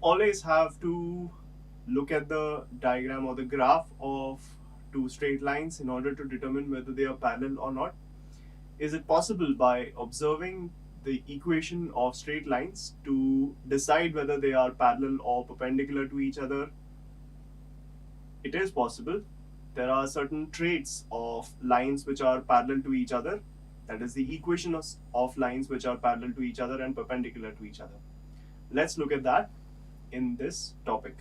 always have to look at the diagram or the graph of two straight lines in order to determine whether they are parallel or not. Is it possible by observing the equation of straight lines to decide whether they are parallel or perpendicular to each other? It is possible. There are certain traits of lines which are parallel to each other. That is the equation of lines which are parallel to each other and perpendicular to each other. Let's look at that in this topic.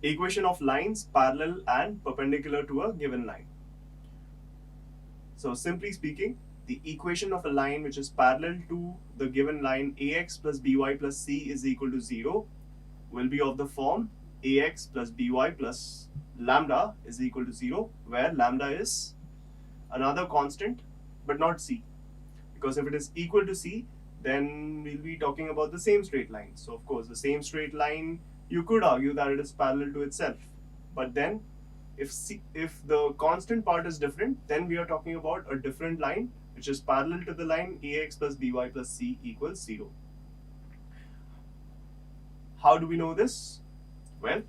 Equation of lines parallel and perpendicular to a given line. So simply speaking, the equation of a line which is parallel to the given line ax plus by plus c is equal to 0 will be of the form ax plus by plus lambda is equal to 0, where lambda is another constant but not c. Because if it is equal to c, then we'll be talking about the same straight line. So of course, the same straight line, you could argue that it is parallel to itself. But then if the constant part is different, then we are talking about a different line which is parallel to the line ax plus by plus c equals 0. How do we know this? Well,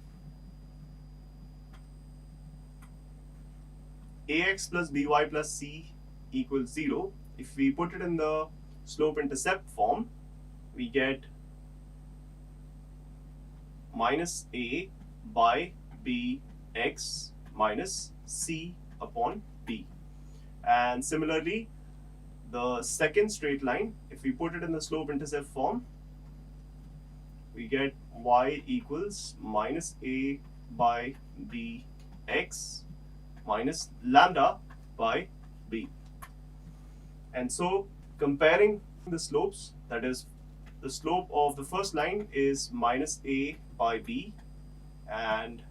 ax plus by plus c equals 0. If we put it in the slope-intercept form, we get minus a by bx minus c upon b. And similarly, the second straight line, if we put it in the slope-intercept form, we get y equals minus a by bx minus lambda by b. And so comparing the slopes, that is, the slope of the first line is minus a by b and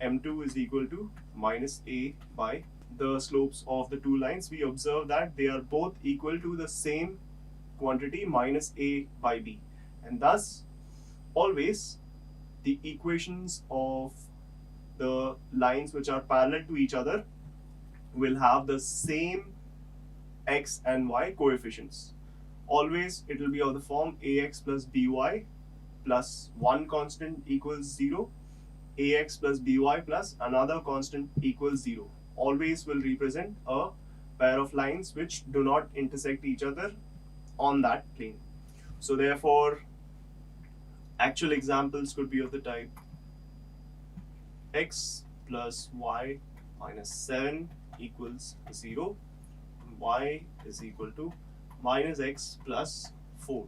m2 is equal to minus a by the slopes of the two lines, we observe that they are both equal to the same quantity minus a by b, and thus always the equations of the lines which are parallel to each other will have the same x and y coefficients. Always it will be of the form ax plus by plus one constant equals 0, ax plus by plus another constant equals 0. Always will represent a pair of lines which do not intersect each other on that plane. So therefore, actual examples could be of the type x plus y minus 7 equals 0, y is equal to minus x plus 4.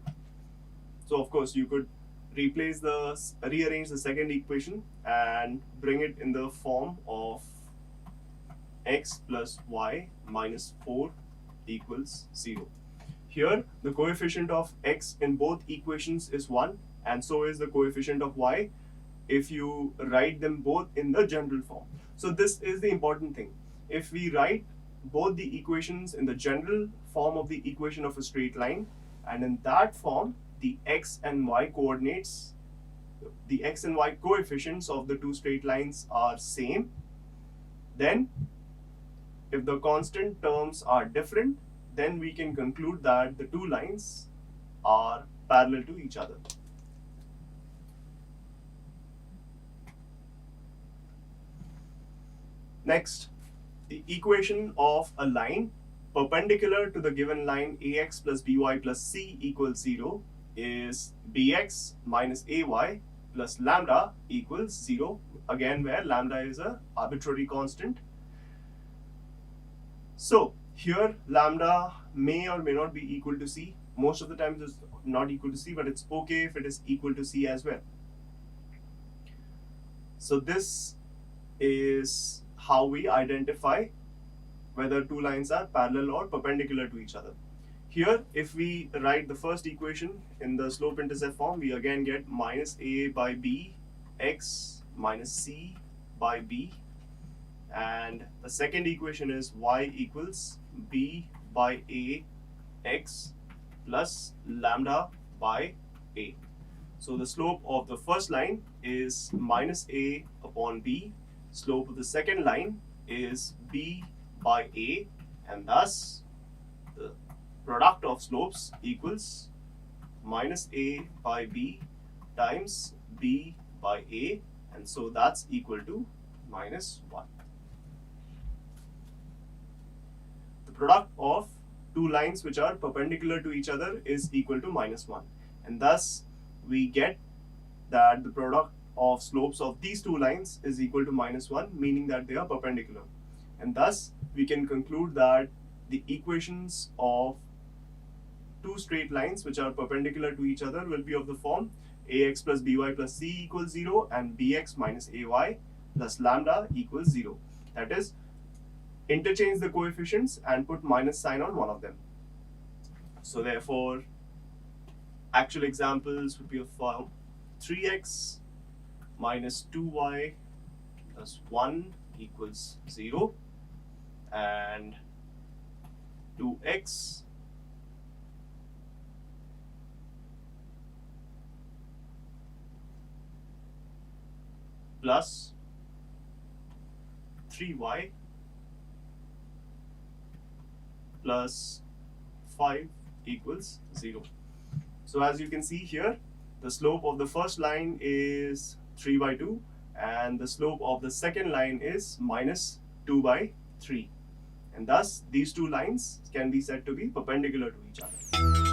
So of course you could rearrange the second equation and bring it in the form of x plus y minus 4 equals 0. Here the coefficient of x in both equations is 1, and so is the coefficient of y if you write them both in the general form. So this is the important thing. If we write both the equations in the general form of the equation of a straight line, and in that form the x and y coordinates, the x and y coefficients of the two straight lines are same, then if the constant terms are different, then we can conclude that the two lines are parallel to each other. Next, the equation of a line perpendicular to the given line ax plus by plus c equals 0 is bx minus ay plus lambda equals 0, again where lambda is an arbitrary constant. So here lambda may or may not be equal to c. Most of the times it's not equal to c, but it's okay if it is equal to c as well. So this is how we identify whether two lines are parallel or perpendicular to each other. Here, if we write the first equation in the slope-intercept form, we again get minus a by b x minus c by b, and the second equation is y equals b by a x plus lambda by a. So the slope of the first line is minus a upon b, slope of the second line is b by a, and thus the product of slopes equals minus a by b times b by a, and so that's equal to minus 1. The product of two lines which are perpendicular to each other is equal to minus 1, and thus we get that the product of slopes of these two lines is equal to minus 1, meaning that they are perpendicular. And thus we can conclude that the equations of two straight lines which are perpendicular to each other will be of the form ax plus by plus c equals 0 and bx minus ay plus lambda equals 0. That is, interchange the coefficients and put minus sign on one of them. So therefore, actual examples would be of form 3x minus 2y plus 1 equals 0, and 2x plus 3y plus 5 equals 0. So as you can see here, the slope of the first line is 3 by 2 and the slope of the second line is minus 2 by 3. And thus these two lines can be said to be perpendicular to each other.